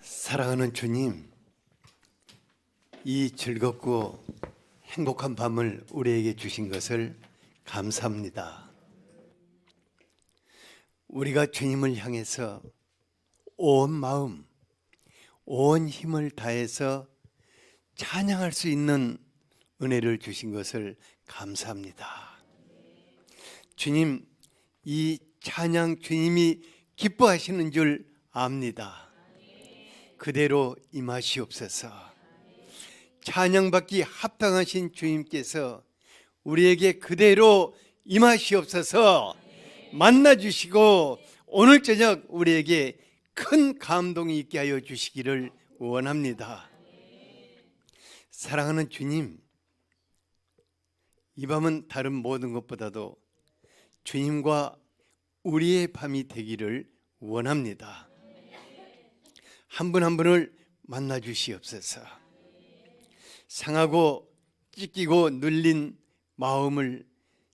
사랑하는 주님, 이 즐겁고 행복한 밤을 우리에게 주신 것을 감사합니다. 우리가 주님을 향해서 온 마음, 온 힘을 다해서 찬양할 수 있는 은혜를 주신 것을 감사합니다. 주님, 이 찬양 주님이 기뻐하시는 줄 압니다. 그대로 임하시옵소서. 찬양받기 합당하신 주님께서 우리에게 그대로 임하시옵소서. 만나주시고 오늘 저녁 우리에게 큰 감동이 있게 하여 주시기를 원합니다. 사랑하는 주님, 이 밤은 다른 모든 것보다도 주님과 우리의 밤이 되기를 원합니다. 한 분 한 분을 만나 주시옵소서. 상하고 찢기고 눌린 마음을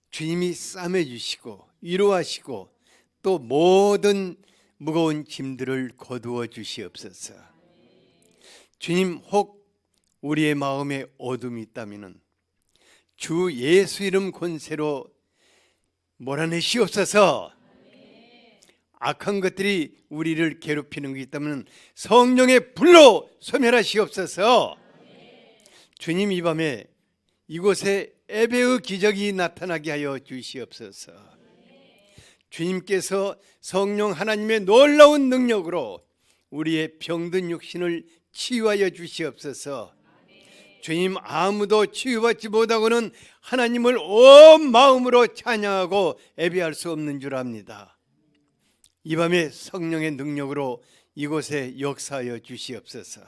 주님이 싸매 주시고 위로하시고 또 모든 무거운 짐들을 거두어 주시옵소서. 주님, 혹 우리의 마음에 어둠이 있다면 주 예수 이름 권세로 몰아내시옵소서. 악한 것들이 우리를 괴롭히는 게 있다면 성령의 불로 소멸하시옵소서. 주님, 이 밤에 이곳에 예배의 기적이 나타나게 하여 주시옵소서. 주님께서 성령 하나님의 놀라운 능력으로 우리의 병든 육신을 치유하여 주시옵소서. 주님, 아무도 치유받지 못하고는 하나님을 온 마음으로 찬양하고 예배할 수 없는 줄 압니다. 이 밤에 성령의 능력으로 이곳에 역사하여 주시옵소서.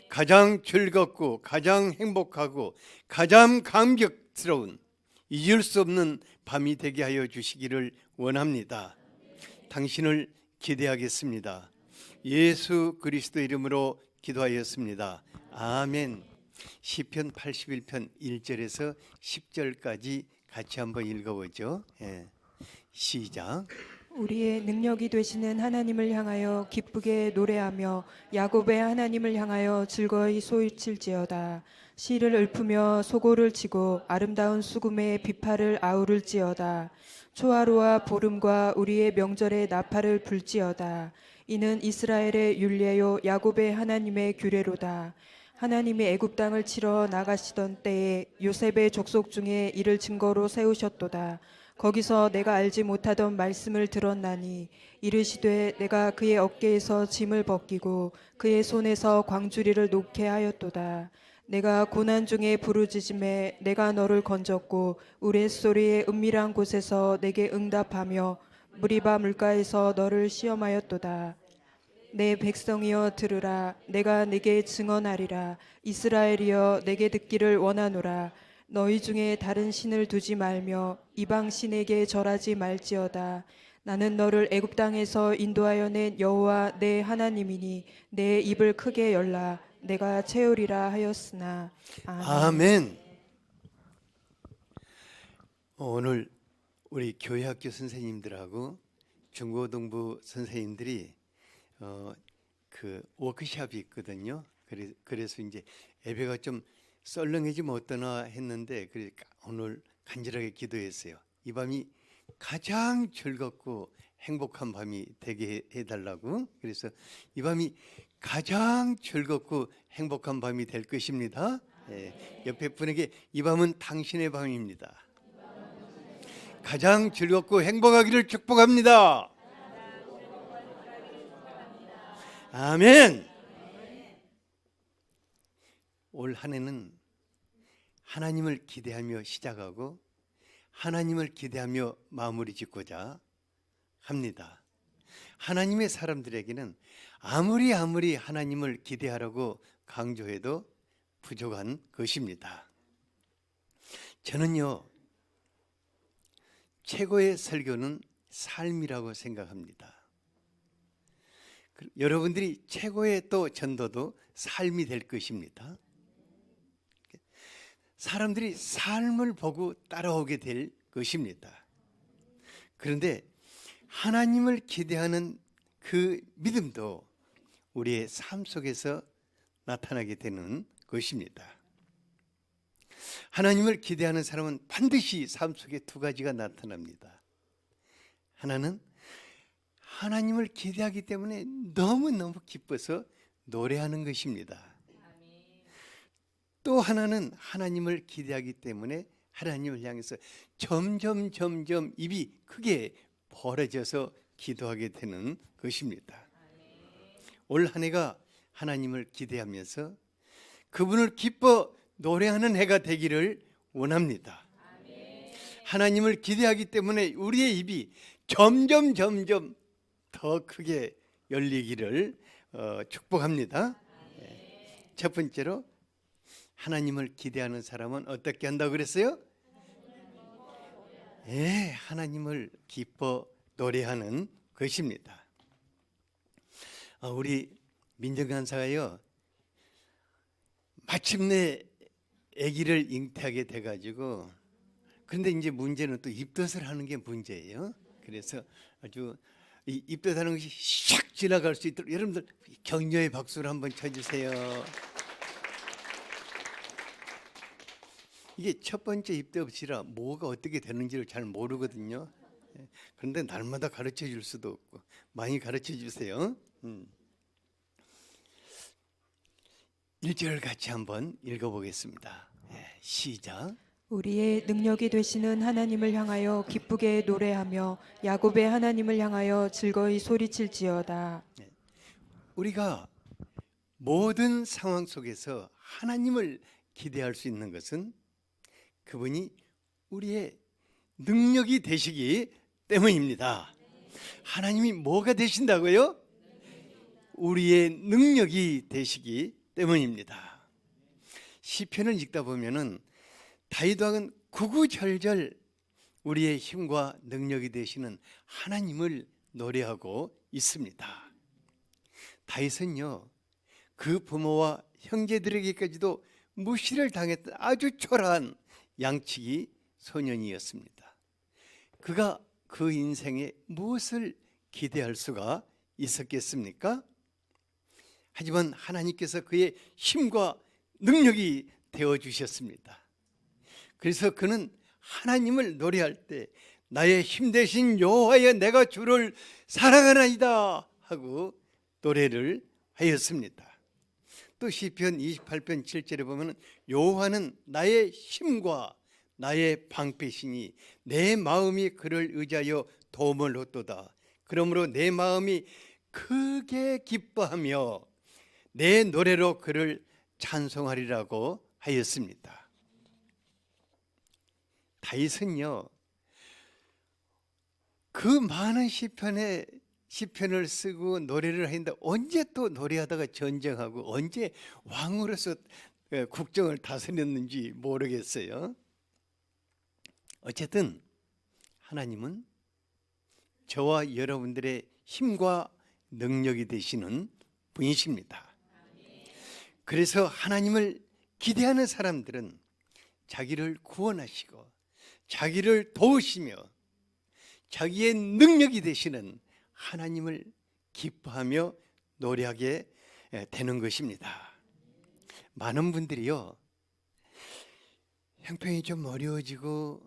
가장 즐겁고 가장 행복하고 가장 감격스러운 잊을 수 없는 밤이 되게 하여 주시기를 원합니다. 당신을 기대하겠습니다. 예수 그리스도 이름으로 기도하였습니다. 아멘. 시편 81편 1절에서 10절까지 같이 한번 읽어보죠. 시작. 우리의 능력이 되시는 하나님을 향하여 기쁘게 노래하며 야곱의 하나님을 향하여 즐거이 소리칠지어다. 시를 읊으며 소고를 치고 아름다운 수금의 비파를 아우를지어다. 초하루와 보름과 우리의 명절에 나팔을 불지어다. 이는 이스라엘의 율례요 야곱의 하나님의 규례로다. 하나님이 애굽 땅을 치러 나가시던 때에 요셉의 족속 중에 이를 증거로 세우셨도다. 거기서 내가 알지 못하던 말씀을 들었나니 이르시되 내가 그의 어깨에서 짐을 벗기고 그의 손에서 광주리를 놓게 하였도다. 내가 고난 중에 부르짖음에 내가 너를 건졌고 우레소리의 은밀한 곳에서 내게 응답하며 무리바 물가에서 너를 시험하였도다. 내 백성이여 들으라. 내가 네게 증언하리라. 이스라엘이여 내게 듣기를 원하노라. 너희 중에 다른 신을 두지 말며 이방 신에게 절하지 말지어다. 나는 너를 애굽 땅에서 인도하여 낸 여호와 내 하나님이니 내 입을 크게 열라. 내가 채우리라 하였으나. 아멘. 오늘 우리 교회학교 선생님들하고 중고등부 선생님들이 그 워크숍이 있거든요. 그래서 이제 예배가 좀 썰렁해지면 어떠나 했는데 그러니까 오늘 간절하게 기도했어요. 이 밤이 가장 즐겁고 행복한 밤이 되게 해달라고. 그래서 이 밤이 가장 즐겁고 행복한 밤이 될 것입니다. 옆에 분에게 이 밤은 당신의 밤입니다. 가장 즐겁고 행복하기를 축복합니다. 아멘. 올 한 해는 하나님을 기대하며 시작하고 하나님을 기대하며 마무리 짓고자 합니다. 하나님의 사람들에게는 아무리 하나님을 기대하라고 강조해도 부족한 것입니다. 저는요, 최고의 설교는 삶이라고 생각합니다. 여러분들이 최고의 또 전도도 삶이 될 것입니다. 사람들이 삶을 보고 따라오게 될 것입니다. 그런데 하나님을 기대하는 그 믿음도 우리의 삶 속에서 나타나게 되는 것입니다. 하나님을 기대하는 사람은 반드시 삶 속에 두 가지가 나타납니다. 하나는 하나님을 기대하기 때문에 너무너무 기뻐서 노래하는 것입니다. 또 하나는 하나님을 기대하기 때문에 하나님을 향해서 점점 입이 크게 벌어져서 기도하게 되는 것입니다. 올 한 해가 하나님을 기대하면서 그분을 기뻐 노래하는 해가 되기를 원합니다. 하나님을 기대하기 때문에 우리의 입이 점점 더 크게 열리기를 축복합니다. 첫 번째로 하나님을 기대하는 사람은 어떻게 한다고 그랬어요? 하나님을 기뻐 노래하는 것입니다. 우리 민정간사가요, 마침내 아기를 잉태하게 돼가지고, 그런데 이제 문제는 또 입덧을 하는 게 문제예요. 그래서 아주 이 입덧하는 것이 샥 지나갈 수 있도록 여러분들 격려의 박수를 한번 쳐주세요. 이게 첫 번째 입덧이라 뭐가 어떻게 되는지를 잘 모르거든요. 그런데 날마다 가르쳐 줄 수도 없고 많이 가르쳐 주세요. 1절 같이 한번 읽어보겠습니다. 시작. 우리의 능력이 되시는 하나님을 향하여 기쁘게 노래하며 야곱의 하나님을 향하여 즐거이 소리칠지어다. 우리가 모든 상황 속에서 하나님을 기대할 수 있는 것은 그분이 우리의 능력이 되시기 때문입니다. 하나님이 뭐가 되신다고요? 우리의 능력이 되시기 때문입니다. 시편을 읽다 보면은 다윗 왕은 구구절절 우리의 힘과 능력이 되시는 하나님을 노래하고 있습니다. 다윗은요, 그 부모와 형제들에게까지도 무시를 당했던 아주 초라한 양치기 소년이었습니다. 그가 그 인생에 무엇을 기대할 수가 있었겠습니까? 하지만 하나님께서 그의 힘과 능력이 되어주셨습니다. 그래서 그는 하나님을 노래할 때 나의 힘 되신 여호와여 내가 주를 사랑하나이다 하고 노래를 하였습니다. 또 시편 28편 7절에 보면 여호와는 나의 힘과 나의 방패시니 내 마음이 그를 의지하여 도움을 얻도다. 그러므로 내 마음이 크게 기뻐하며 내 노래로 그를 찬송하리라고 하였습니다. 다윗은요, 그 많은 시편을 쓰고 노래를 했는데 언제 또 노래하다가 전쟁하고 언제 왕으로서 국정을 다스렸는지 모르겠어요. 어쨌든 하나님은 저와 여러분들의 힘과 능력이 되시는 분이십니다. 그래서 하나님을 기대하는 사람들은 자기를 구원하시고 자기를 도우시며 자기의 능력이 되시는 하나님을 기뻐하며 노래하게 되는 것입니다. 많은 분들이요, 형편이 좀 어려워지고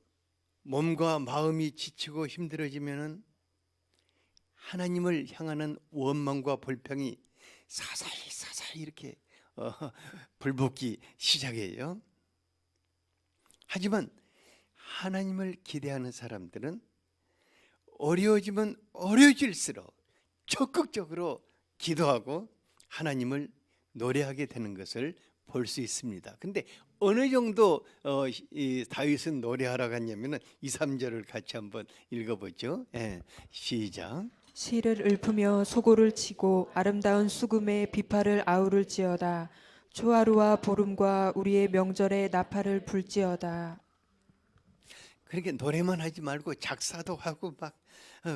몸과 마음이 지치고 힘들어지면은 하나님을 향하는 원망과 불평이 사사히 이렇게 불붙기 시작해요. 하지만 하나님을 기대하는 사람들은 어려워지면 어려워질수록 적극적으로 기도하고 하나님을 노래하게 되는 것을 볼 수 있습니다. 근데 어느 정도 이 다윗은 노래하라고 했냐면은 2, 3절을 같이 한번 읽어보죠. 시작. 시를 읊으며 소고를 치고 아름다운 수금에 비파를 아우를지어다. 초하루와 보름과 우리의 명절에 나팔을 불지어다. 그렇게 노래만 하지 말고 작사도 하고 막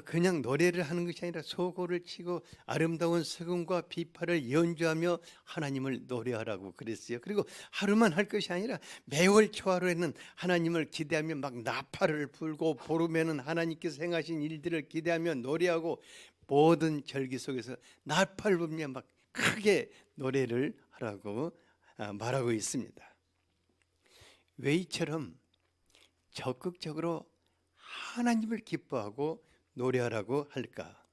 그냥 노래를 하는 것이 아니라 소고를 치고 아름다운 수금과 비파를 연주하며 하나님을 노래하라고 그랬어요. 그리고 하루만 할 것이 아니라 매월 초하루에는 하나님을 기대하며 막 나팔을 불고 보름에는 하나님께서 행하신 일들을 기대하며 노래하고 모든 절기 속에서 나팔 불며 막 크게 노래를 하라고 말하고 있습니다. 왜 이처럼 적극적으로 하나님을 기뻐하고 노래하라고 할까?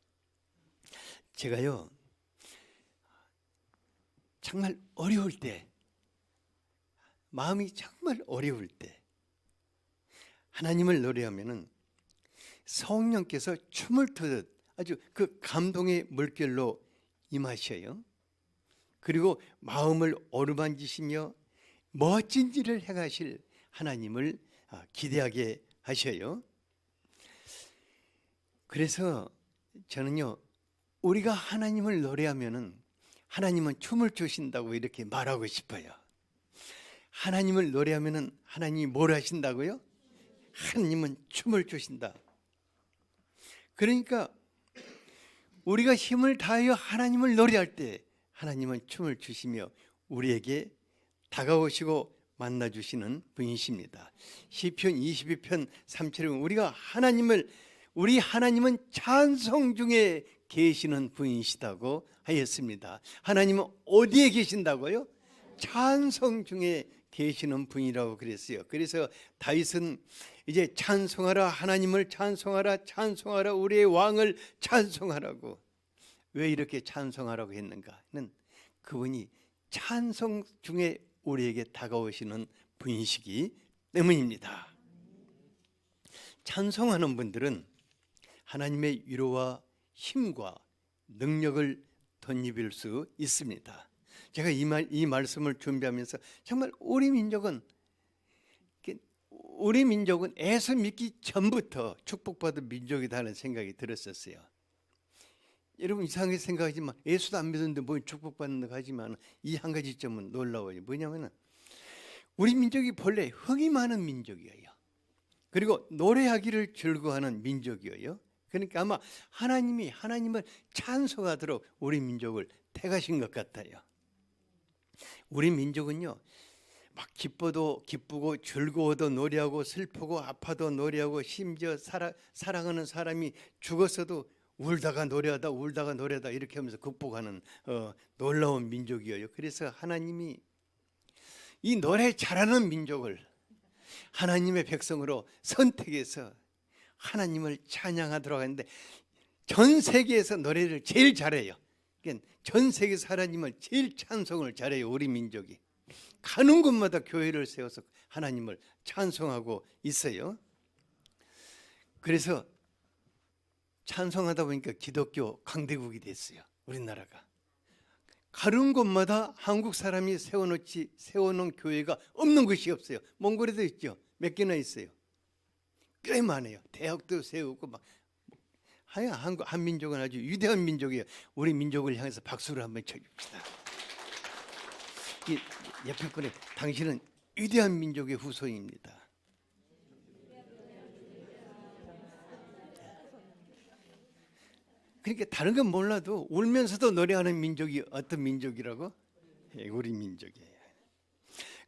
제가요, 정말 어려울 때, 마음이 정말 어려울 때 하나님을 노래하면은 성령께서 춤을 트듯 아주 그 감동의 물결로 임하셔요. 그리고 마음을 어루만지시며 멋진 일을 행하실 하나님을 기대하게 하셔요. 그래서 저는요, 우리가 하나님을 노래하면은 하나님은 춤을 추신다고 이렇게 말하고 싶어요. 하나님을 노래하면은 하나님이 뭘 하신다고요? 하나님은 춤을 추신다. 그러니까 우리가 힘을 다하여 하나님을 노래할 때 하나님은 춤을 추시며 우리에게 다가오시고 만나주시는 분이십니다. 시편 22편 3절에 우리 하나님은 찬송 중에 계시는 분이시다고 하였습니다. 하나님은 어디에 계신다고요? 찬송 중에 계시는 분이라고 그랬어요. 그래서 다윗은 이제 찬송하라, 하나님을 찬송하라, 찬송하라, 우리의 왕을 찬송하라고. 왜 이렇게 찬송하라고 했는가는 그분이 찬송 중에 우리에게 다가오시는 분이시기 때문입니다. 찬송하는 분들은 하나님의 위로와 힘과 능력을 덧입을 수 있습니다. 제가 이 말씀을 준비하면서 정말 우리 민족은 예수 믿기 전부터 축복받은 민족이다는 생각이 들었었어요. 여러분 이상하게 생각하지만 예수도 안 믿었는데 뭐 축복받는다고 하지만 이 한 가지 점은 놀라워요. 뭐냐면은 우리 민족이 본래 흥이 많은 민족이에요. 그리고 노래하기를 즐거워하는 민족이에요. 그러니까 아마 하나님을 찬송하도록 우리 민족을 택하신 것 같아요. 우리 민족은요, 막 기쁘고 즐거워도 노래하고 슬프고 아파도 노래하고 심지어 사랑하는 사람이 죽었어도 울다가 노래하다 이렇게 하면서 극복하는 놀라운 민족이에요. 그래서 하나님이 이 노래 잘하는 민족을 하나님의 백성으로 선택해서 하나님을 찬양하도록 하는데 전 세계에서 노래를 제일 잘해요. 그러니까 전 세계에서 하나님을 제일 찬송을 잘해요. 우리 민족이 가는 곳마다 교회를 세워서 하나님을 찬송하고 있어요. 그래서 찬송하다 보니까 기독교 강대국이 됐어요. 우리나라가 가는 곳마다 한국 사람이 세워놓은 교회가 없는 곳이 없어요. 몽골에도 있죠. 몇 개나 있어요. 꽤 많아요. 대학도 세우고 막. 한민족은 아주 위대한 민족이에요. 우리 민족을 향해서 박수를 한번 쳐줍시다. 옆에 분에 당신은 위대한 민족의 후손입니다. 그러니까 다른 건 몰라도 울면서도 노래하는 민족이 어떤 민족이라고? 우리 민족이에요.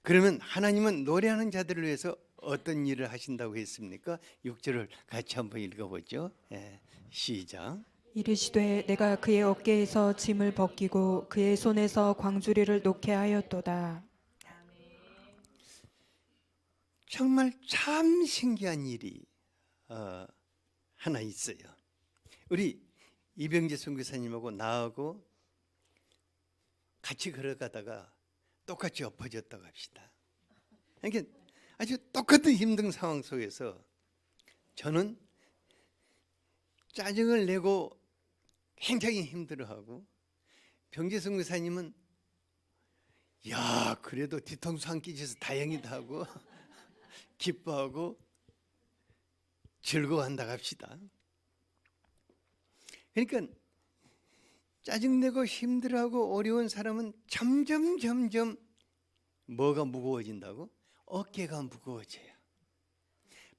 그러면 하나님은 노래하는 자들을 위해서 어떤 일을 하신다고 했습니까? 6절을 같이 한번 읽어보죠. 시작. 이르시되 내가 그의 어깨에서 짐을 벗기고 그의 손에서 광주리를 놓게 하였도다. 정말 참 신기한 일이 하나 있어요. 우리 이병재 선교사님하고 나하고 같이 걸어가다가 똑같이 엎어졌다고 합시다. 그러니까 아주 똑같은 힘든 상황 속에서 저는 짜증을 내고 굉장히 힘들어하고 병재 선교사님은 야 그래도 뒤통수 안 끼쳐서 다행이다 하고 기뻐하고 즐거워한다고 합시다. 그러니까 짜증내고 힘들어하고 어려운 사람은 점점 뭐가 무거워진다고? 어깨가 무거워져요.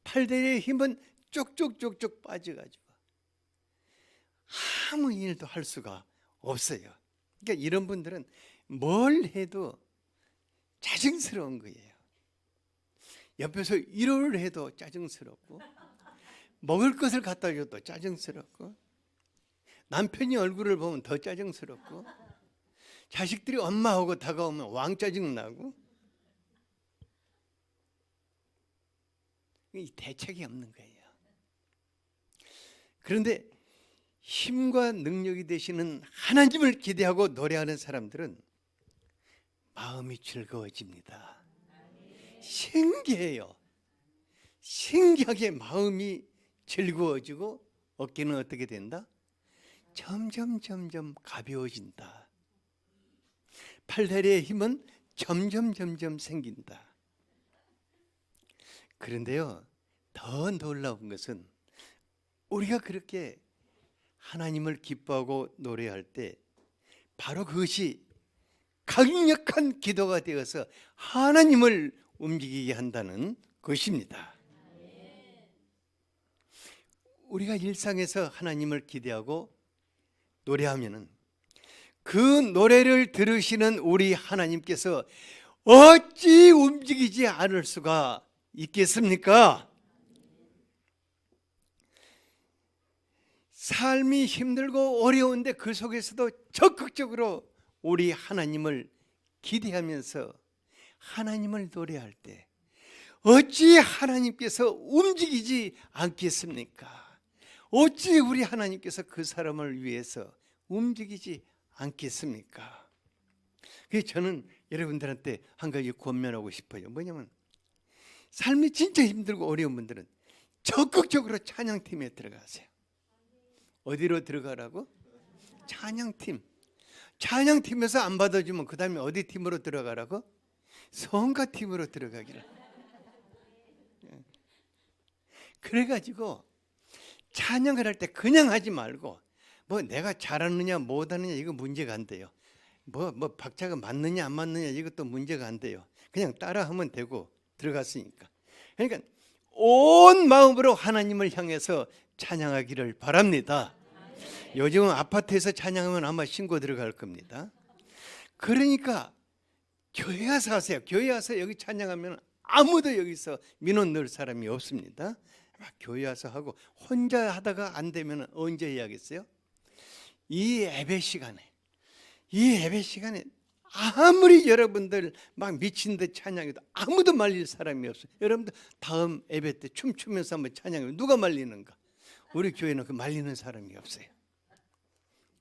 팔다리의 힘은 쪽쪽쪽쪽 빠져가지고 아무 일도 할 수가 없어요. 그러니까 이런 분들은 뭘 해도 짜증스러운 거예요. 옆에서 위로를 해도 짜증스럽고 먹을 것을 갖다 줘도 짜증스럽고 남편이 얼굴을 보면 더 짜증스럽고 자식들이 엄마하고 다가오면 왕짜증 나고 이 대책이 없는 거예요. 그런데 힘과 능력이 되시는 하나님을 기대하고 노래하는 사람들은 마음이 즐거워집니다. 신기해요. 신기하게 마음이 즐거워지고 어깨는 어떻게 된다? 점점 가벼워진다. 팔다리의 힘은 점점 생긴다. 그런데요, 더 놀라운 것은 우리가 그렇게 하나님을 기뻐하고 노래할 때 바로 그것이 강력한 기도가 되어서 하나님을 움직이게 한다는 것입니다. 우리가 일상에서 하나님을 기대하고 노래하면은 그 노래를 들으시는 우리 하나님께서 어찌 움직이지 않을 수가 있겠습니까? 삶이 힘들고 어려운데 그 속에서도 적극적으로 우리 하나님을 기대하면서 하나님을 노래할 때 어찌 하나님께서 움직이지 않겠습니까? 어찌 우리 하나님께서 그 사람을 위해서 움직이지 않겠습니까? 그래서 저는 여러분들한테 한 가지 권면하고 싶어요. 뭐냐면 삶이 진짜 힘들고 어려운 분들은 적극적으로 찬양팀에 들어가세요. 어디로 들어가라고? 찬양팀. 찬양팀에서 안 받아주면 그 다음에 어디 팀으로 들어가라고? 성가팀으로 들어가기를. 그래가지고 찬양을 할 때 그냥 하지 말고 뭐 내가 잘하느냐 못하느냐 이거 문제가 안 돼요. 뭐 박자가 맞느냐 안 맞느냐 이것도 문제가 안 돼요. 그냥 따라하면 되고 들어갔으니까. 그러니까 온 마음으로 하나님을 향해서 찬양하기를 바랍니다. 요즘은 아파트에서 찬양하면 아마 신고 들어갈 겁니다. 그러니까 교회 와서 하세요. 교회 와서 여기 찬양하면 아무도 여기서 민원 넣을 사람이 없습니다. 교회 와서 하고 혼자 하다가 안 되면 언제 해야겠어요? 이 예배 시간에 아무리 여러분들 막 미친 듯 찬양해도 아무도 말릴 사람이 없어요. 여러분들 다음 예배 때 춤추면서 한번 찬양해요. 누가 말리는가? 우리 교회는 그 말리는 사람이 없어요.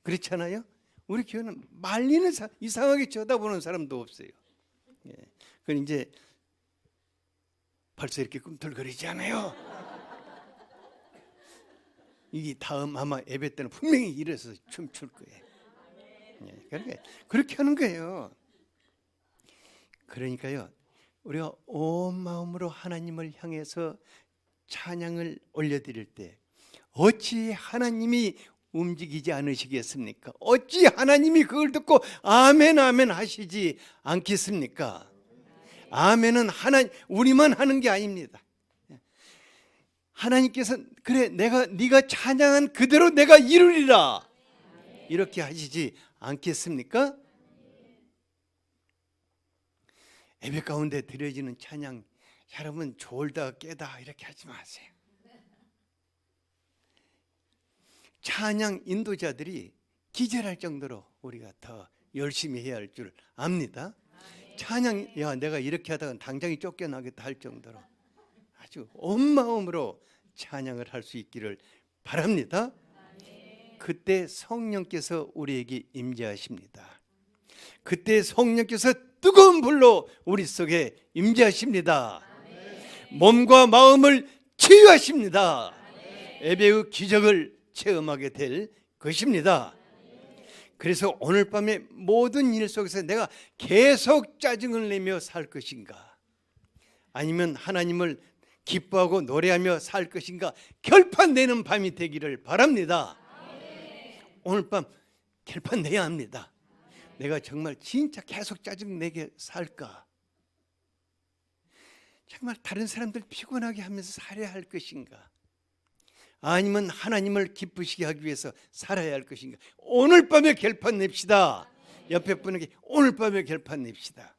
그렇잖아요? 우리 교회는 말리는 이상하게 쳐다보는 사람도 없어요. 예. 그건 이제 벌써 이렇게 꿈틀거리지 않아요. 이게 다음 아마 예배 때는 분명히 일어서 춤출 거예요. 예. 그러니까 그렇게 하는 거예요. 그러니까요, 우리가 온 마음으로 하나님을 향해서 찬양을 올려드릴 때 어찌 하나님이 움직이지 않으시겠습니까? 어찌 하나님이 그걸 듣고 아멘 아멘 하시지 않겠습니까? 아멘은 우리만 하는 게 아닙니다. 하나님께서 그래 네가 찬양한 그대로 내가 이루리라 이렇게 하시지 않겠습니까? 예배 가운데 드려지는 찬양 여러분 졸다 깨다 이렇게 하지 마세요. 찬양 인도자들이 기절할 정도로 우리가 더 열심히 해야 할 줄 압니다. 찬양 내가 이렇게 하다가 당장이 쫓겨나겠다 할 정도로 아주 온 마음으로 찬양을 할 수 있기를 바랍니다. 그때 성령께서 우리에게 임재하십니다. 그때 성령께서 뜨거운 불로 우리 속에 임재하십니다. 몸과 마음을 치유하십니다. 예배의 기적을 체험하게 될 것입니다. 그래서 오늘 밤에 모든 일 속에서 내가 계속 짜증을 내며 살 것인가 아니면 하나님을 기뻐하고 노래하며 살 것인가 결판내는 밤이 되기를 바랍니다. 오늘 밤 결판내야 합니다. 내가 정말 진짜 계속 짜증내게 살까? 정말 다른 사람들 피곤하게 하면서 살아야 할 것인가? 아니면 하나님을 기쁘시게 하기 위해서 살아야 할 것인가? 오늘 밤에 결판 냅시다. 옆에 분에게 오늘 밤에 결판 냅시다.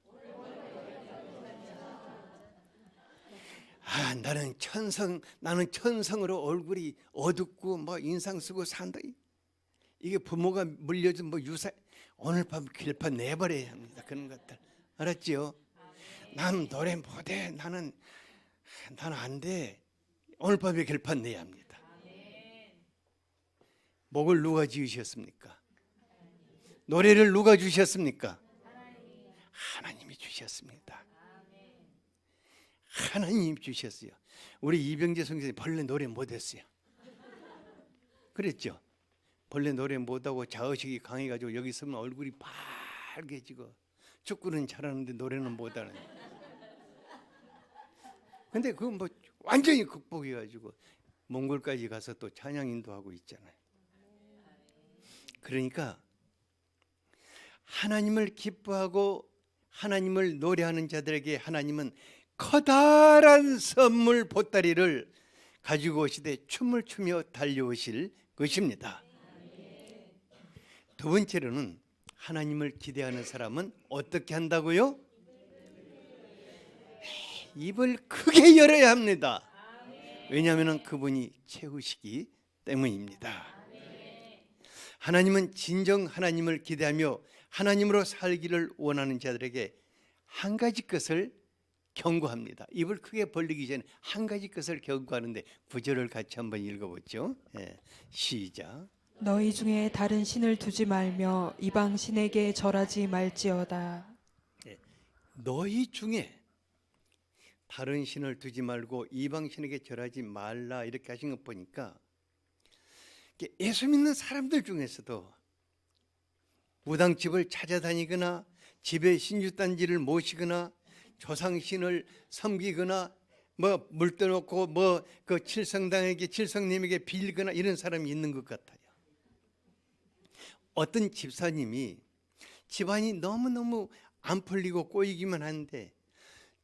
나는 천성으로 얼굴이 어둡고 뭐 인상 쓰고 산다. 이게 부모가 물려준 뭐 유사. 오늘 밤 길판 내버려야 합니다. 그런 것들 알았지요? 난 노래 못해. 나는 안 돼. 오늘 밤에 길판 내야 합니다. 목을 누가 지으셨습니까? 노래를 누가 주셨습니까? 하나님이 주셨습니다. 하나님이 주셨어요. 우리 이병재 선생님이 벌레 노래 못했어요. 그랬죠? 벌레 노래 못하고 자의식이 강해가지고 여기 있으면 얼굴이 빨개지고 축구는 잘하는데 노래는 못하는. 근데 그건 뭐 완전히 극복해가지고 몽골까지 가서 또 찬양 인도하고 있잖아요. 그러니까 하나님을 기뻐하고 하나님을 노래하는 자들에게 하나님은 커다란 선물 보따리를 가지고 오시되 춤을 추며 달려오실 것입니다. 두 번째로는 하나님을 기대하는 사람은 어떻게 한다고요? 입을 크게 열어야 합니다. 왜냐하면 그분이 채우시기 때문입니다. 하나님은 진정 하나님을 기대하며 하나님으로 살기를 원하는 자들에게 한 가지 것을 경고합니다. 입을 크게 벌리기 전에 한 가지 것을 경고하는데 구절을 같이 한번 읽어보죠. 시작. 너희 중에 다른 신을 두지 말며 이방 신에게 절하지 말지어다. 너희 중에 다른 신을 두지 말고 이방 신에게 절하지 말라 이렇게 하신 거 보니까 예수 믿는 사람들 중에서도 무당집을 찾아다니거나 집에 신주단지를 모시거나 조상신을 섬기거나 뭐 물 떠놓고 뭐 그 칠성당에게 칠성님에게 빌거나 이런 사람이 있는 것 같아요. 어떤 집사님이 집안이 너무너무 안 풀리고 꼬이기만 한데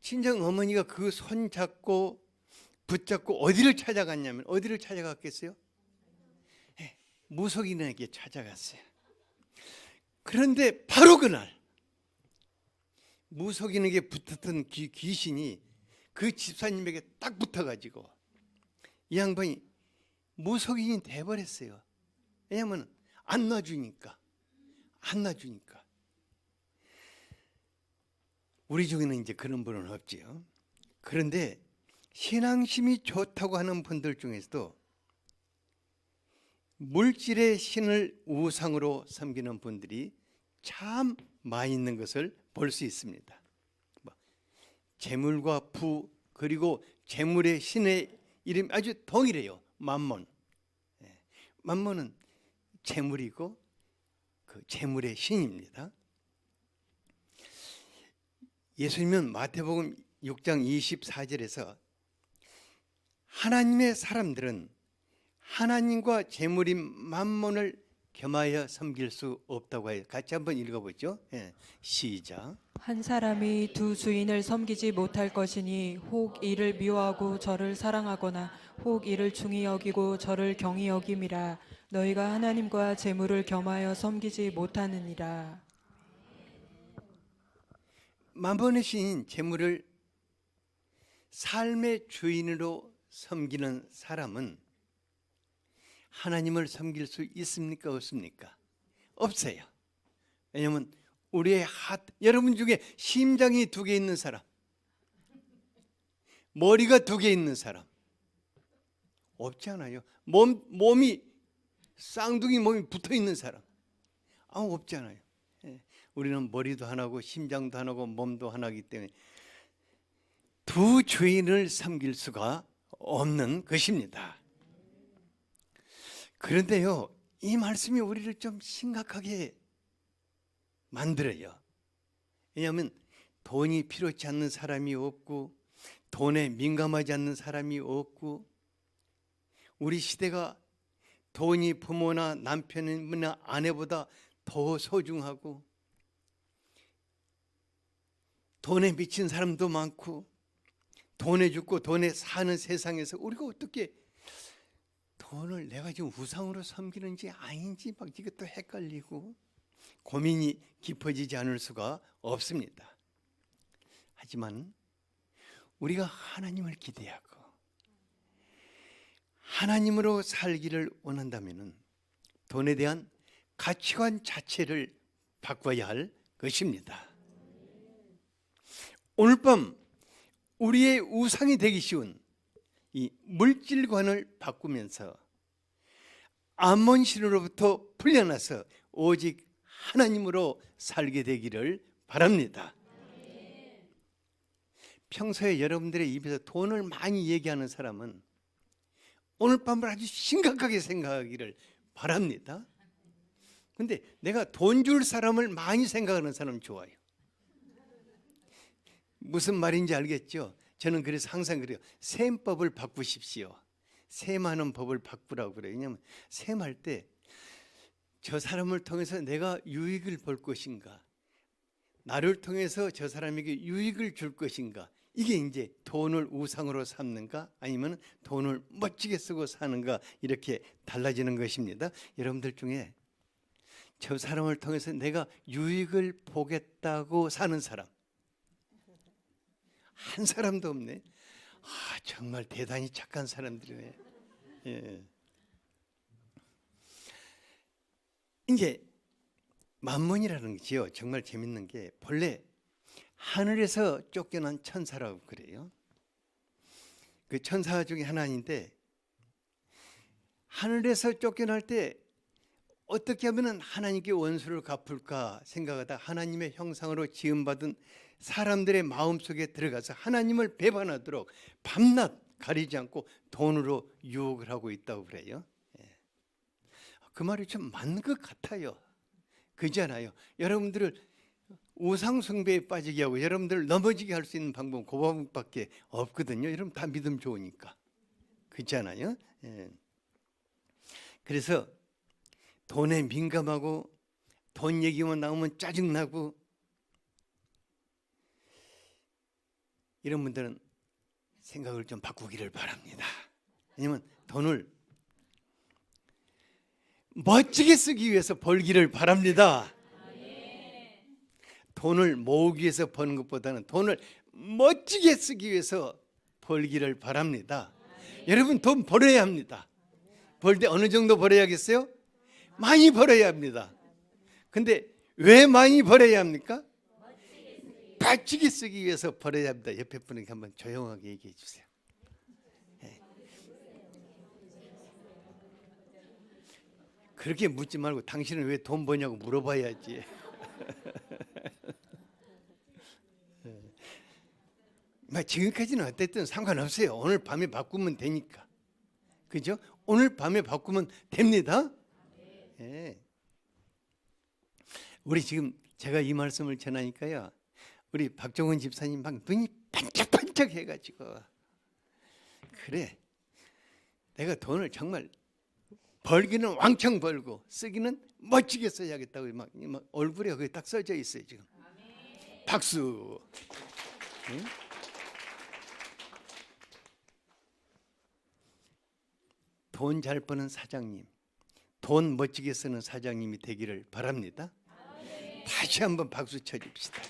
친정 어머니가 그 손 잡고 붙잡고 어디를 찾아갔냐면 어디를 찾아갔겠어요? 무속인에게 찾아갔어요. 그런데 바로 그날 무속인에게 붙었던 귀신이 그 집사님에게 딱 붙어가지고 이 양반이 무속인이 돼버렸어요. 왜냐하면 안 놔주니까. 우리 중에는 이제 그런 분은 없지요. 그런데 신앙심이 좋다고 하는 분들 중에서도 물질의 신을 우상으로 섬기는 분들이 참 많이 있는 것을 볼 수 있습니다. 재물과 부 그리고 재물의 신의 이름이 아주 동일해요. 만몬. 만몬은 재물이고 그 재물의 신입니다. 예수님은 마태복음 6장 24절에서 하나님의 사람들은 하나님과 재물인 만몬을 겸하여 섬길 수 없다고 해요. 같이 한번 읽어보죠. 시작. 한 사람이 두 주인을 섬기지 못할 것이니 혹 이를 미워하고 저를 사랑하거나 혹 이를 중히 여기고 저를 경히 여김이라. 너희가 하나님과 재물을 겸하여 섬기지 못하느니라. 만몬의 신인 재물을 삶의 주인으로 섬기는 사람은 하나님을 섬길 수 있습니까? 없습니까? 없어요. 왜냐하면 우리의 여러분 중에 심장이 2개 있는 사람, 머리가 2개 있는 사람 없지 않아요? 몸이 쌍둥이 몸이 붙어 있는 사람 없지 않아요. 우리는 머리도 하나고 심장도 하나고 몸도 하나이기 때문에 두 주인을 섬길 수가 없는 것입니다. 그런데요, 이 말씀이 우리를 좀 심각하게 만들어요. 왜냐하면 돈이 필요치 않는 사람이 없고 돈에 민감하지 않는 사람이 없고 우리 시대가 돈이 부모나 남편이나 아내보다 더 소중하고 돈에 미친 사람도 많고 돈에 죽고 돈에 사는 세상에서 우리가 어떻게 돈을 내가 지금 우상으로 섬기는지 아닌지 막 이것도 헷갈리고 고민이 깊어지지 않을 수가 없습니다. 하지만 우리가 하나님을 기대하고 하나님으로 살기를 원한다면 돈에 대한 가치관 자체를 바꿔야 할 것입니다. 오늘 밤 우리의 우상이 되기 쉬운 이 물질관을 바꾸면서 암몬 신으로부터 풀려나서 오직 하나님으로 살게 되기를 바랍니다. 평소에 여러분들의 입에서 돈을 많이 얘기하는 사람은 오늘 밤을 아주 심각하게 생각하기를 바랍니다. 근데 내가 돈 줄 사람을 많이 생각하는 사람 좋아요. 무슨 말인지 알겠죠? 저는 그래서 항상 그래요. 셈법을 바꾸십시오. 셈하는 법을 바꾸라고 그래요. 왜냐하면 셈할 때 저 사람을 통해서 내가 유익을 볼 것인가, 나를 통해서 저 사람에게 유익을 줄 것인가, 이게 이제 돈을 우상으로 삼는가 아니면 돈을 멋지게 쓰고 사는가, 이렇게 달라지는 것입니다. 여러분들 중에 저 사람을 통해서 내가 유익을 보겠다고 사는 사람 한 사람도 없네. 정말 대단히 착한 사람들이네. 예. 이제 만몬이라는 것이요, 정말 재밌는 게 본래 하늘에서 쫓겨난 천사라고 그래요. 그 천사 중에 하나인데 하늘에서 쫓겨날 때 어떻게 하면 하나님께 원수를 갚을까 생각하다 하나님의 형상으로 지음받은 사람들의 마음속에 들어가서 하나님을 배반하도록 밤낮 가리지 않고 돈으로 유혹을 하고 있다고 그래요. 그 말이 좀 맞는 것 같아요. 그렇잖아요. 여러분들을 우상 숭배에 빠지게 하고 여러분들을 넘어지게 할 수 있는 방법은 그 방법밖에 없거든요. 여러분 다 믿음 좋으니까. 그렇잖아요. 그래서 돈에 민감하고 돈 얘기만 나오면 짜증나고 이런 분들은 생각을 좀 바꾸기를 바랍니다. 왜냐하면 돈을 멋지게 쓰기 위해서 벌기를 바랍니다. 돈을 모으기 위해서 버는 것보다는 돈을 멋지게 쓰기 위해서 벌기를 바랍니다. 여러분 돈 벌어야 합니다. 벌 때 어느 정도 벌어야겠어요? 많이 벌어야 합니다. 근데 왜 많이 벌어야 합니까? 멋지게 쓰기 위해서 벌어야 합니다. 옆에 분에게 한번 조용하게 얘기해 주세요. 그렇게 묻지 말고 당신은 왜 돈 버냐고 물어봐야지. 지금까지는 어쨌든 상관없어요. 오늘 밤에 바꾸면 되니까. 그죠? 오늘 밤에 바꾸면 됩니다. 예. 우리 지금 제가 이 말씀을 전하니까요, 우리 박종원 집사님 막 눈이 반짝반짝 해가지고, 그래, 내가 돈을 정말 벌기는 왕창 벌고 쓰기는 멋지게 써야겠다고 막 얼굴에 그게 딱 써져 있어요 지금. 박수. 응? 돈 잘 버는 사장님, 돈 멋지게 쓰는 사장님이 되기를 바랍니다. 다시 한번 박수 쳐줍시다.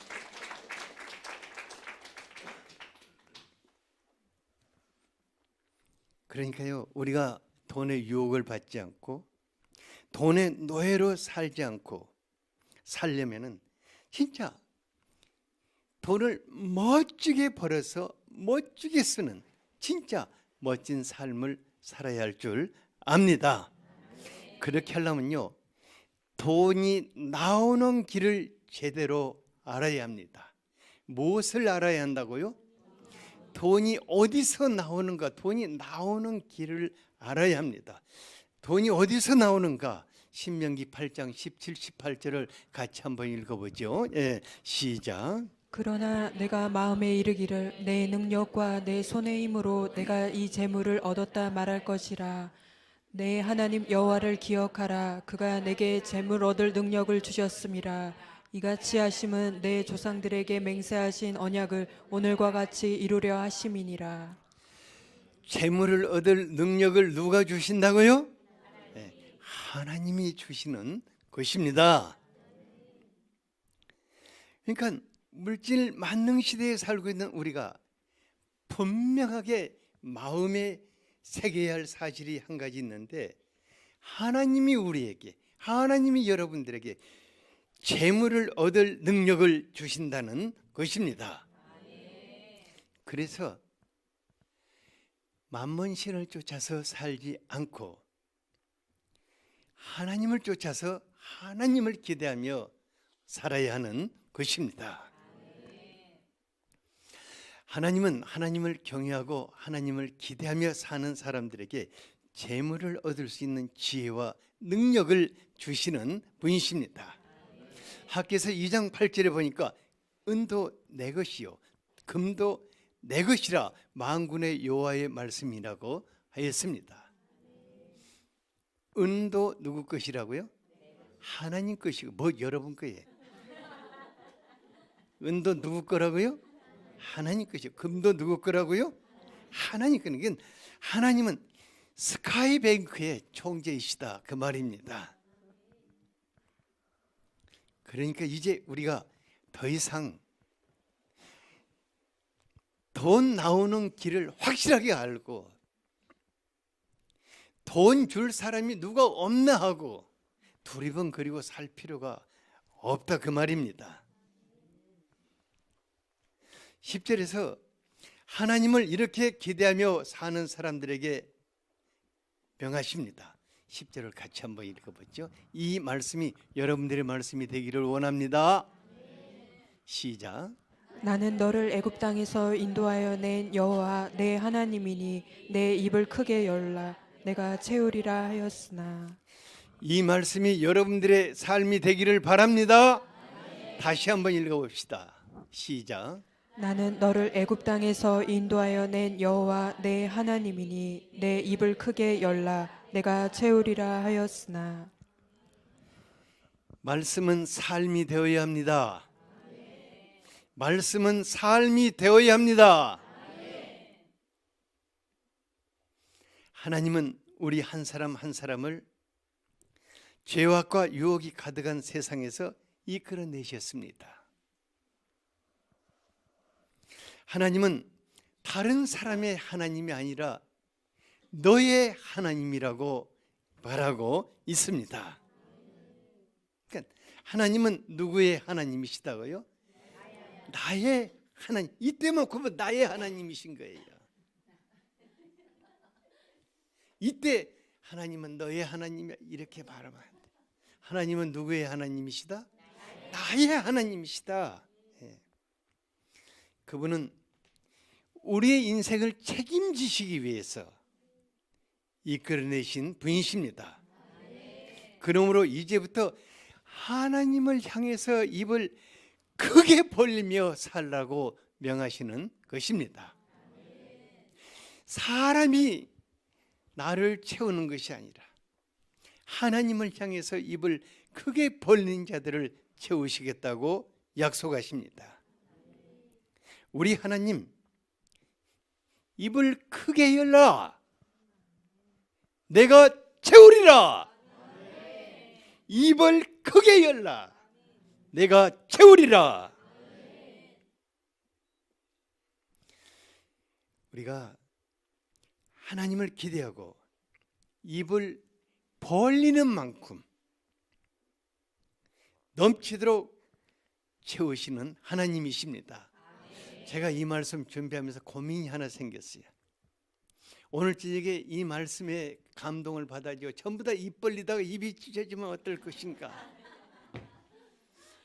그러니까요, 우리가 돈의 유혹을 받지 않고 돈의 노예로 살지 않고 살려면은 진짜 돈을 멋지게 벌어서 멋지게 쓰는 진짜 멋진 삶을 살아야 할 줄 압니다. 그렇게 하려면요, 돈이 나오는 길을 제대로 알아야 합니다. 무엇을 알아야 한다고요? 돈이 어디서 나오는가, 돈이 나오는 길을 알아야 합니다. 돈이 어디서 나오는가? 신명기 8장 17, 18절을 같이 한번 읽어보죠. 예, 시작. 그러나 내가 마음에 이르기를 내 능력과 내 손의 힘으로 내가 이 재물을 얻었다 말할 것이라. 내 하나님 여호와를 기억하라. 그가 내게 재물 얻을 능력을 주셨음이라. 이같이 하심은 내 조상들에게 맹세하신 언약을 오늘과 같이 이루려 하심이니라. 재물을 얻을 능력을 누가 주신다고요? 네, 하나님이 주시는 것입니다. 그러니까 물질 만능 시대에 살고 있는 우리가 분명하게 마음에 새겨야 할 사실이 한 가지 있는데, 하나님이 우리에게, 하나님이 여러분들에게 재물을 얻을 능력을 주신다는 것입니다. 그래서 만몬신을 쫓아서 살지 않고 하나님을 쫓아서 하나님을 기대하며 살아야 하는 것입니다. 하나님은 하나님을 경외하고 하나님을 기대하며 사는 사람들에게 재물을 얻을 수 있는 지혜와 능력을 주시는 분이십니다. 학개서 2장 8절에 보니까 은도 내 것이요 금도 내 것이라 만군의 여호와의 말씀이라고 하였습니다. 은도 누구 것이라고요? 하나님 것이고 뭐 여러분 거예요. 은도 누구 거라고요? 하나님 것이요. 금도 누구 거라고요? 하나님 거는. 그러니까 하나님은 스카이뱅크의 총재이시다 그 말입니다. 그러니까 이제 우리가 더 이상 돈 나오는 길을 확실하게 알고 돈 줄 사람이 누가 없나 하고 두리번거리고 살 필요가 없다 그 말입니다. 10절에서 하나님을 이렇게 기대하며 사는 사람들에게 명하십니다. 10절을 같이 한번 읽어보죠. 이 말씀이 여러분들의 말씀이 되기를 원합니다. 시작. 나는 너를 애굽 땅에서 인도하여 낸 여호와 내 하나님이니 내 입을 크게 열라 내가 채우리라 하였으나. 이 말씀이 여러분들의 삶이 되기를 바랍니다. 다시 한번 읽어봅시다. 시작. 나는 너를 애굽 땅에서 인도하여 낸 여호와 내 하나님이니 내 입을 크게 열라 내가 채우리라 하였으나. 말씀은 삶이 되어야 합니다. 말씀은 삶이 되어야 합니다. 하나님은 우리 한 사람 한 사람을 죄악과 유혹이 가득한 세상에서 이끌어내셨습니다. 하나님은 다른 사람의 하나님이 아니라 너의 하나님이라고 말하고 있습니다. 그러니까 하나님은 누구의 하나님이시다고요? 나의 하나님. 이때만큼은 나의 하나님이신 거예요. 이때 하나님은 너의 하나님이야 이렇게 말하면 안 돼. 하나님은 누구의 하나님이시다? 나의 하나님이시다. 그분은 우리의 인생을 책임지시기 위해서 이끌어내신 분이십니다. 그러므로 이제부터 하나님을 향해서 입을 크게 벌리며 살라고 명하시는 것입니다. 사람이 나를 채우는 것이 아니라 하나님을 향해서 입을 크게 벌린 자들을 채우시겠다고 약속하십니다. 우리 하나님, 입을 크게 열라. 내가 채우리라. 입을 크게 열라. 내가 채우리라. 우리가 하나님을 기대하고 입을 벌리는 만큼 넘치도록 채우시는 하나님이십니다. 제가 이 말씀 준비하면서 고민이 하나 생겼어요. 오늘 저녁에 이 말씀에 감동을 받아죠. 전부 다 입 벌리다가 입이 찢어지면 어떨 것인가.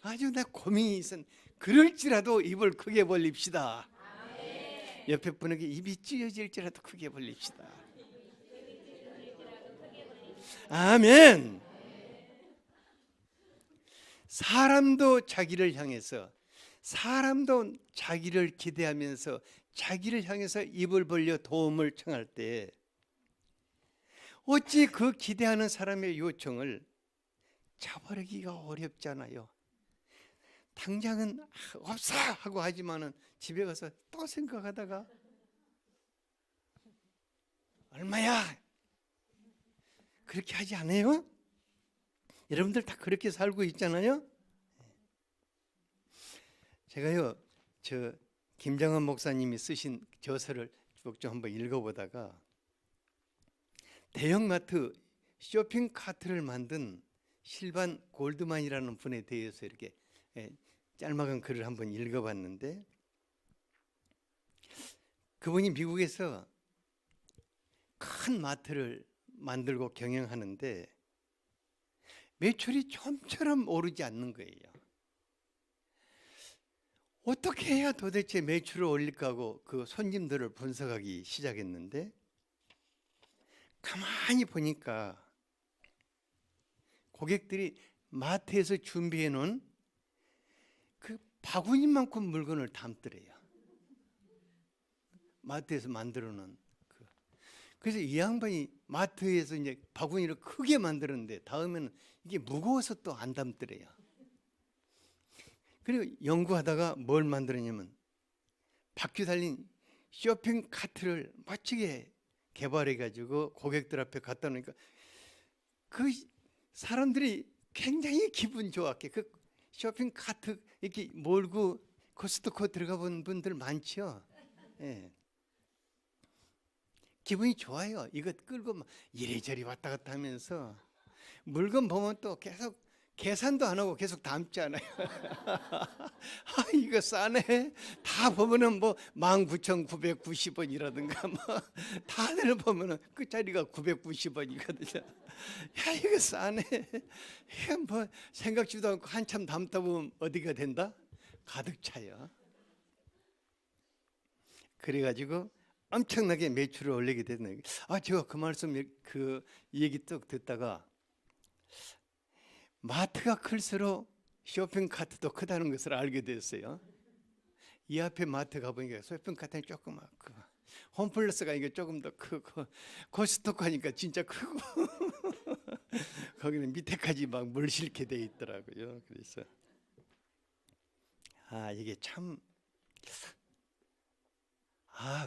아주 내 고민이 있었. 그럴지라도 입을 크게 벌립시다. 옆에 분에게 입이 찢어질지라도 크게 벌립시다. 아멘. 사람도 자기를 향해서, 사람도 자기를 기대하면서 자기를 향해서 입을 벌려 도움을 청할 때 어찌 그 기대하는 사람의 요청을 저버리기가 어렵잖아요. 당장은 없어 하고 하지만은 집에 가서 또 생각하다가 얼마야? 그렇게 하지 않아요? 여러분들 다 그렇게 살고 있잖아요. 제가요, 저 김정은 목사님이 쓰신 저서를 쭉 한번 읽어보다가 대형마트 쇼핑 카트를 만든 실반 골드만이라는 분에 대해서 이렇게 짤막한 글을 한번 읽어봤는데, 그분이 미국에서 큰 마트를 만들고 경영하는데 매출이 좀처럼 오르지 않는 거예요. 어떻게 해야 도대체 매출을 올릴까 하고 그 손님들을 분석하기 시작했는데, 가만히 보니까 고객들이 마트에서 준비해 놓은 그 바구니만큼 물건을 담더래요. 마트에서 만들어 놓은 그래서 이 양반이 마트에서 이제 바구니를 크게 만들었는데 다음에는 이게 무거워서 또 안 담더래요. 그리고 연구하다가 뭘 만들었냐면 바퀴 달린 쇼핑 카트를 멋지게 개발해 가지고 고객들 앞에 갖다 놓으니까 그 사람들이 굉장히 기분 좋았게, 그 쇼핑 카트 이렇게 몰고 코스트코 들어가 본 분들 많죠. 예. 기분이 좋아요. 이거 끌고 막 이리저리 왔다 갔다 하면서 물건 보면 또 계속 계산도 안 하고 계속 담잖아요. 아, 이거 싸네. 다 보면은 뭐 19,990원이라든가 뭐 다들 보면은 그 자리가 990원이거든요. 야, 이거 싸네. 이거 뭐 생각지도 않고 한참 담다 보면 어디가 된다? 가득 차요. 그래가지고 엄청나게 매출을 올리게 되는 거예요. 제가 그 말씀 그 얘기 쭉 듣다가 마트가 클수록 쇼핑 카트도 크다는 것을 알게 됐어요. 이 앞에 마트 가보니까 쇼핑 카트는 조그맣고, 홈플러스가 이게 조금 더 크고, 코스트코 가니까 진짜 크고 거기는 밑에까지 막 물 실게 돼 있더라고요. 그래서 이게 참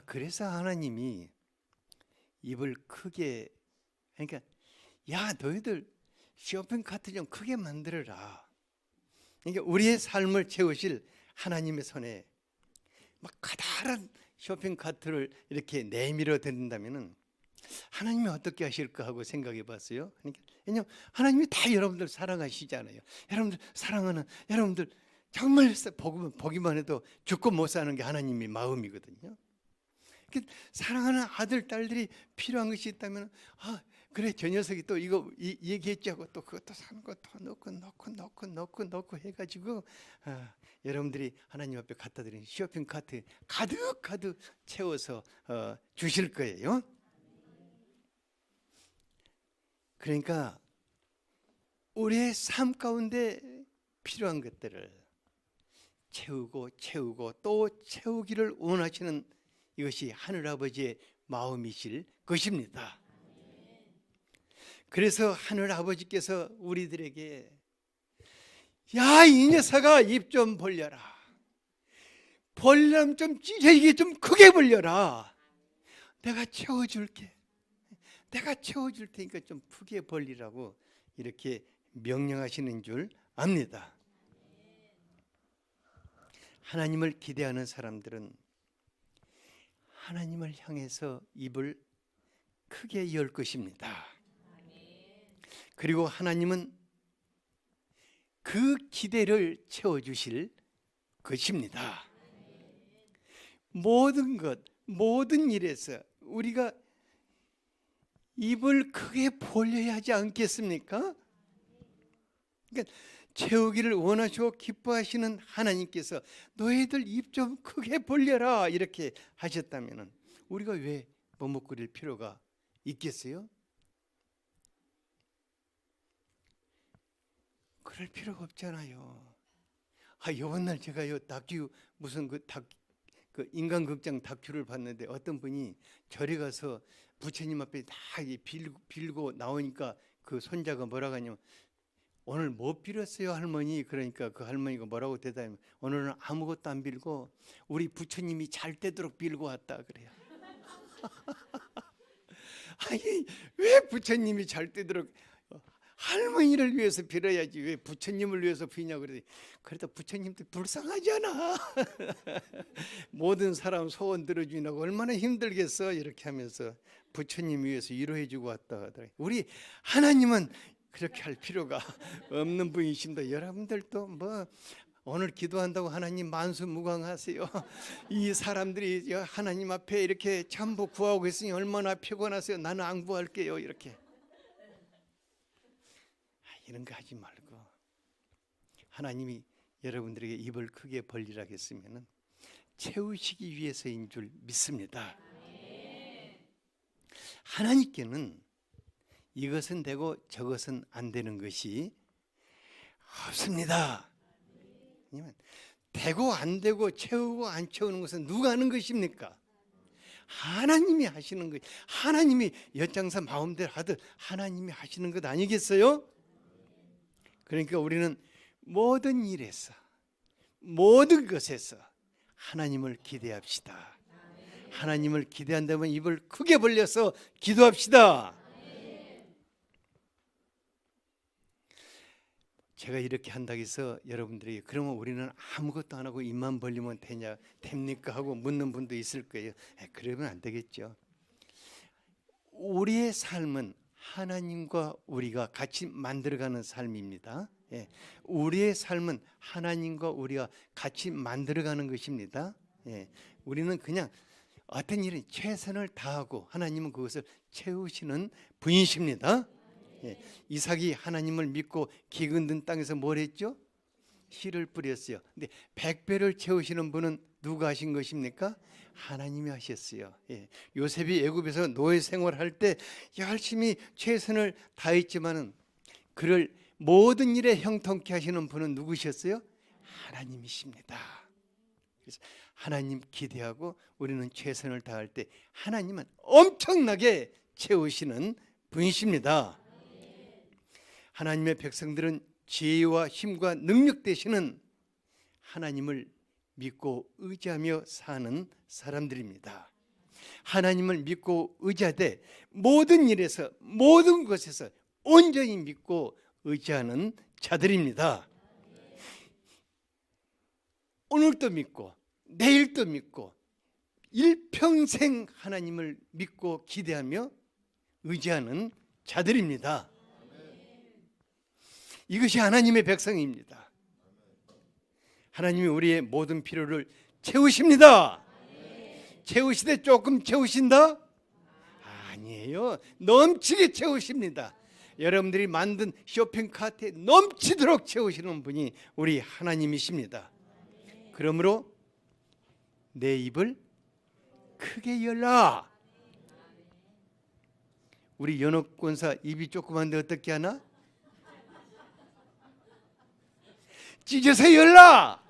그래서 하나님이 입을 크게, 그러니까 야, 너희들 쇼핑 카트 좀 크게 만들어라. 그러니까 우리의 삶을 채우실 하나님의 손에 막 커다란 쇼핑 카트를 이렇게 내밀어 댄다면은 하나님이 어떻게 하실까 하고 생각해 봤어요. 그러니까 왜냐면 하나님이 다 여러분들 사랑하시잖아요. 여러분들 사랑하는, 여러분들 정말 보기만 해도 죽고 못 사는 게 하나님의 마음이거든요. 사랑하는 아들, 딸들이 필요한 것이 있다면 그래, 저 녀석이 또 이거 얘기했지 하고 또 그것도 사는 것도 넣고 해가지고 여러분들이 하나님 앞에 갖다 드린 쇼핑 카트 가득 채워서 주실 거예요. 그러니까 우리의 삶 가운데 필요한 것들을 채우고 또 채우기를 원하시는 이것이 하늘아버지의 마음이실 것입니다. 그래서 하늘아버지께서 우리들에게 야, 이 녀석아, 입 좀 벌려라. 벌려면 좀 찢어지게 좀 크게 벌려라. 내가 채워줄게. 내가 채워줄 테니까 좀 크게 벌리라고 이렇게 명령하시는 줄 압니다. 하나님을 기대하는 사람들은 하나님을 향해서 입을 크게 열 것입니다. 그리고 하나님은 그 기대를 채워주실 것입니다. 모든 것, 모든 일에서 우리가 입을 크게 벌려야 하지 않겠습니까? 그러니까 채우기를 원하시고 기뻐하시는 하나님께서 너희들 입 좀 크게 벌려라 이렇게 하셨다면 우리가 왜 머뭇거릴 필요가 있겠어요? 그럴 필요가 없잖아요. 이번 날 제가 요 다큐 무슨 그 인간극장 다큐를 봤는데 어떤 분이 절에 가서 부처님 앞에 다 빌고 나오니까 그 손자가 뭐라고 하냐면 오늘 뭐 빌었어요 할머니? 그러니까 그 할머니가 뭐라고 대답하면 오늘은 아무것도 안 빌고 우리 부처님이 잘 되도록 빌고 왔다 그래요. 아니, 왜 부처님이 잘 되도록, 할머니를 위해서 빌어야지 왜 부처님을 위해서 비냐고 그러더니 그래도 부처님도 불쌍하잖아. 모든 사람 소원 들어주냐고 얼마나 힘들겠어 이렇게 하면서 부처님 위해서 위로해 주고 왔다 하더라고요. 우리 하나님은 그렇게 할 필요가 없는 분이십니다. 여러분들도 뭐 오늘 기도한다고 하나님 만수무강하세요. 이 사람들이 하나님 앞에 이렇게 전부 구하고 있으니 얼마나 피곤하세요. 나는 안 구할게요. 이렇게 이런 거 하지 말고 하나님이 여러분들에게 입을 크게 벌리라 했으면 채우시기 위해서인 줄 믿습니다. 하나님께는 이것은 되고 저것은 안 되는 것이 없습니다. 되고 안 되고 채우고 안 채우는 것은 누가 하는 것입니까? 하나님이 하시는 것. 하나님이 엿장사 마음대로 하듯 하나님이 하시는 것 아니겠어요? 그러니까 우리는 모든 일에서 모든 것에서 하나님을 기대합시다. 하나님을 기대한다면 입을 크게 벌려서 기도합시다. 제가 이렇게 한다고 해서 여러분들이 그러면 우리는 아무것도 안 하고 입만 벌리면 됩니까 하고 묻는 분도 있을 거예요. 그러면 안 되겠죠. 우리의 삶은 하나님과 우리가 같이 만들어가는 삶입니다. 우리의 삶은 하나님과 우리가 같이 만들어가는 것입니다. 우리는 그냥 어떤 일은 최선을 다하고 하나님은 그것을 채우시는 분이십니다. 이삭이 하나님을 믿고 기근든 땅에서 뭘 했죠? 씨를 뿌렸어요. 근데 100배를 채우시는 분은 누가 하신 것입니까? 하나님이 하셨어요. 요셉이 애굽에서 노예 생활할 때 열심히 최선을 다했지만은 그를 모든 일에 형통케 하시는 분은 누구셨어요? 하나님이십니다. 그래서 하나님 기대하고 우리는 최선을 다할 때 하나님은 엄청나게 채우시는 분이십니다. 하나님의 백성들은 지혜와 힘과 능력 되시는 하나님을 믿고 의지하며 사는 사람들입니다. 하나님을 믿고 의지하되 모든 일에서 모든 것에서 온전히 믿고 의지하는 자들입니다. 오늘도 믿고 내일도 믿고 일평생 하나님을 믿고 기대하며 의지하는 자들입니다. 이것이 하나님의 백성입니다. 하나님이 우리의 모든 필요를 채우십니다. 채우시되 조금 채우신다? 아니에요. 넘치게 채우십니다. 여러분들이 만든 쇼핑카트에 넘치도록 채우시는 분이 우리 하나님이십니다. 그러므로 내 입을 크게 열라. 우리 연옥권사 입이 조그만데 어떻게 하나? 찢어서 열라.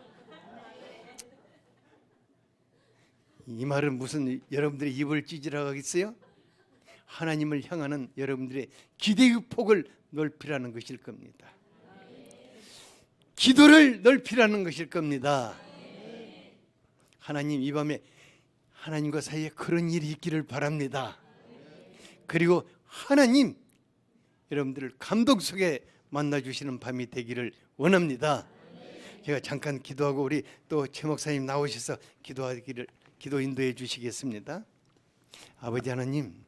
이 말은 무슨 여러분들의 입을 찢으라고 하겠어요? 하나님을 향하는 여러분들의 기대의 폭을 넓히라는 것일 겁니다. 기도를 넓히라는 것일 겁니다. 하나님, 이 밤에 하나님과 사이에 그런 일이 있기를 바랍니다. 그리고 하나님, 여러분들을 감동 속에 만나주시는 밤이 되기를 원합니다. 제가 잠깐 기도하고 우리 또 최 목사님 나오셔서 기도 인도해 주시겠습니다. 아버지 하나님,